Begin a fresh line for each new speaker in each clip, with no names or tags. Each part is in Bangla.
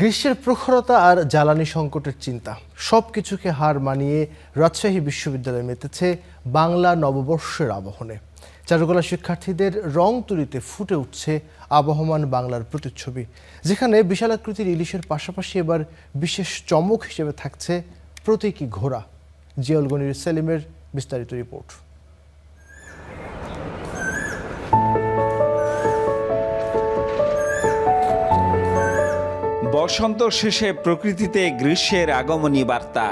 গ্রীষ্মের প্রখরতা আর জ্বালানি সংকটের চিন্তা সবকিছুকে হার মানিয়ে রাজশাহী বিশ্ববিদ্যালয়ে মেতেছে বাংলা নববর্ষের আবহনে। চারুকলা শিক্ষার্থীদের রং তুলিতে ফুটে উঠছে আবহমান বাংলার প্রতিচ্ছবি, যেখানে বিশালাকৃতির ইলিশের পাশাপাশি এবার বিশেষ চমক হিসেবে থাকছে প্রতীকী ঘোড়া। জিয়াউল গনির সেলিমের বিস্তারিত রিপোর্ট।
বসন্ত শেষে প্রকৃতিতে গ্রীষ্মের আগমনী বার্তা,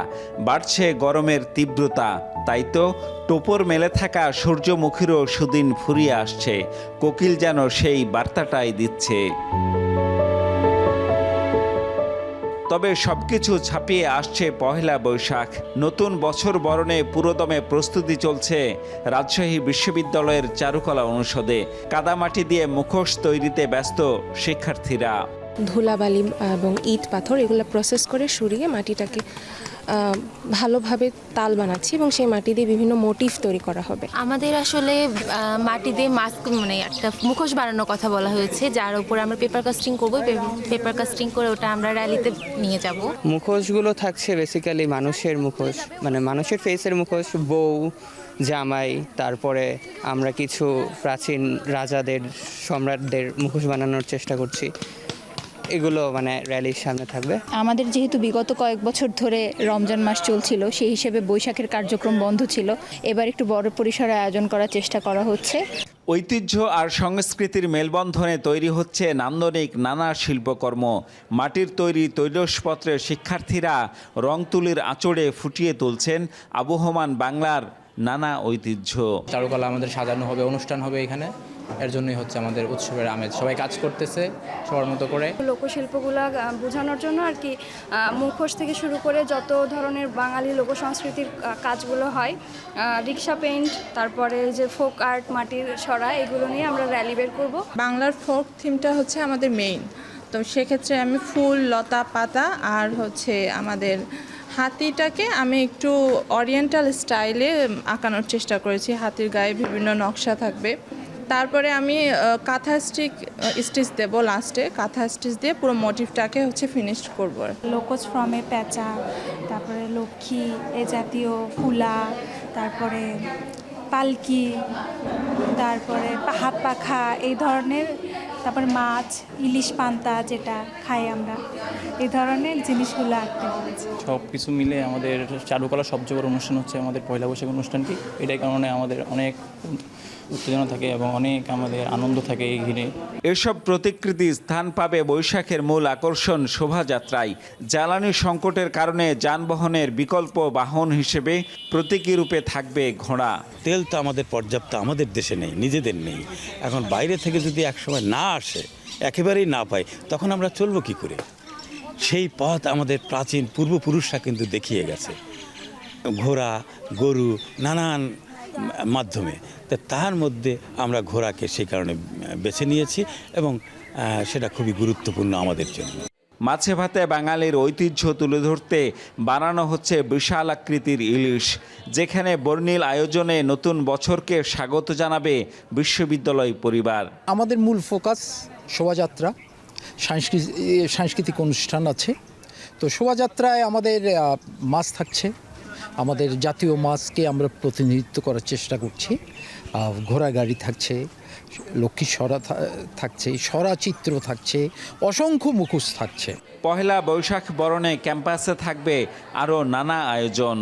বাড়ছে গরমের তীব্রতা। তাই তো টোপর মেলে থাকা সূর্যমুখীরও সুদিন ফুরিয়ে আসছে। কোকিল যেন সেই বার্তাটাই দিচ্ছে। তবে সবকিছু ছাপিয়ে আসছে পহেলা বৈশাখ। নতুন বছর বরণে পুরোদমে প্রস্তুতি চলছে রাজশাহী বিশ্ববিদ্যালয়ের চারুকলা অনুষদে। কাদামাটি দিয়ে মুখোশ তৈরিতে ব্যস্ত শিক্ষার্থীরা।
ধুলাবালি এবং ইট পাথর এগুলো প্রসেস করে সরিয়ে মাটিটাকে ভালোভাবে তাল বানাচ্ছি এবং সেই মাটি দিয়ে বিভিন্ন মোটিভ তৈরি করা হবে।
আমাদের আসলে মাটি দিয়ে মাস্ক একটা মুখোশ বানানোর কথা বলা হয়েছে, যার উপরে আমরা পেপার কাস্টিং করবো। পেপার কাস্টিং করে ওটা আমরা র্যালিতে নিয়ে যাব।
মুখোশগুলো থাকছে বেসিক্যালি মানুষের মুখোশ, মানুষের ফেসের মুখোশ, বউ, জামাই, তারপরে আমরা কিছু প্রাচীন রাজাদের, সম্রাটদের মুখোশ বানানোর চেষ্টা করছি। এগুলো র্যালির সামনে থাকবে।
আমাদের যেহেতু বিগত কয়েক বছর ধরে রমজান মাস চলছিল, সেই হিসেবে বৈশাখের কার্যক্রম বন্ধ ছিল। এবার একটু বড় পরিসরে আয়োজন করার চেষ্টা করা হচ্ছে।
ঐতিহ্য আর সংস্কৃতির মেলবন্ধনে তৈরি হচ্ছে নান্দনিক নানা শিল্পকর্ম। মাটির তৈরি তৈলসপত্রে শিক্ষার্থীরা রং তুলির আঁচড়ে ফুটিয়ে তুলছেন আবহমান বাংলার নানা ঐতিহ্য।
চারুকলা আমাদের সাজানো হবে, অনুষ্ঠান হবে এখানে। এর জন্যই হচ্ছে আমাদের উৎসবের আমেজ। সবাই কাজ করতেছে সবার মতো করে।
লোকশিল্পগুলো বোঝানোর জন্য আর কি, মুখোশ থেকে শুরু করে যত ধরনের বাঙালি লোকসংস্কৃতির কাজগুলো হয়, রিক্সা পেইন্ট, তারপরে যে ফোক আর্ট, মাটির সরা, এগুলো নিয়ে আমরা র্যালি বের করব।
বাংলার ফোক থিমটা হচ্ছে আমাদের মেইন, তো সেক্ষেত্রে আমি ফুল, লতা পাতা আর আমাদের হাতিটাকে আমি একটু ওরিয়েন্টাল স্টাইলে আঁকানোর চেষ্টা করেছি। হাতির গায়ে বিভিন্ন নকশা থাকবে। তারপরে আমি কাঁথা স্টিচ দেবো লাস্টে। কাঁথা স্টিচ দিয়ে পুরো মোটিভটাকে ফিনিশ করব।
লোকজ ফর্মে পেঁচা, তারপরে লক্ষ্মী, এ জাতীয় ফুলা, তারপরে পালকি, তারপরে হাত পাখা, এই ধরনের, তারপরে মাছ, ইলিশ পান্তা যেটা খাই আমরা, এই ধরনের জিনিসগুলো আঁকতে বলেছি।
সব কিছু মিলে আমাদের চারুকলা সবচেয়ে বড় অনুষ্ঠান হচ্ছে আমাদের পয়লা বৈশাখ অনুষ্ঠানটি। এটার কারণে আমাদের অনেক উত্তেজনা থাকে এবং অনেক আমাদের আনন্দ থাকে এই ঘিরে।
এসব প্রতিকৃতি স্থান পাবে বৈশাখের মূল আকর্ষণ শোভাযাত্রায়। জ্বালানি সংকটের কারণে যানবাহনের বিকল্প বাহন হিসেবে প্রতীকী রূপে থাকবে ঘোড়া।
তেল তো আমাদের পর্যাপ্ত আমাদের দেশে নেই, নিজেদের নেই। এখন বাইরে থেকে যদি একসময় না আসে, একেবারেই না পাই, তখন আমরা চলবো কি করে? সেই পথ আমাদের প্রাচীন পূর্বপুরুষরা কিন্তু দেখিয়ে গেছে, ঘোড়া, গরু, নানান মাধ্যমে। তার মধ্যে আমরা ঘোড়াকে সেই কারণে বেছে নিয়েছি এবং সেটা খুবই গুরুত্বপূর্ণ আমাদের জন্য।
মাছে ভাতে বাঙালির ঐতিহ্য তুলে ধরতে বানানো হচ্ছে বিশাল আকৃতির ইলিশ, যেখানে বর্ণিল আয়োজনে নতুন বছরকে স্বাগত জানাবে বিশ্ববিদ্যালয় পরিবার।
আমাদের মূল ফোকাস শোভাযাত্রা, সাংস্কৃতিক অনুষ্ঠান আছে। তো শোভাযাত্রায় আমাদের মাছ থাকছে, আমাদের জাতীয় মাছকে আমরা প্রতিনিধিত্ব করার চেষ্টা করছি। ঘোড়া গাড়ি থাকছে, লক্ষ্মী সরা থাকছে, সরা চিত্র থাকছে, অসংখ্য মুখোশ থাকছে।
পহেলা বৈশাখ বরণে ক্যাম্পাসে থাকবে আরও নানা আয়োজন।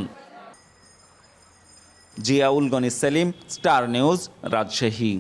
Ziaul Gani Selim, Star News, Rajshahi.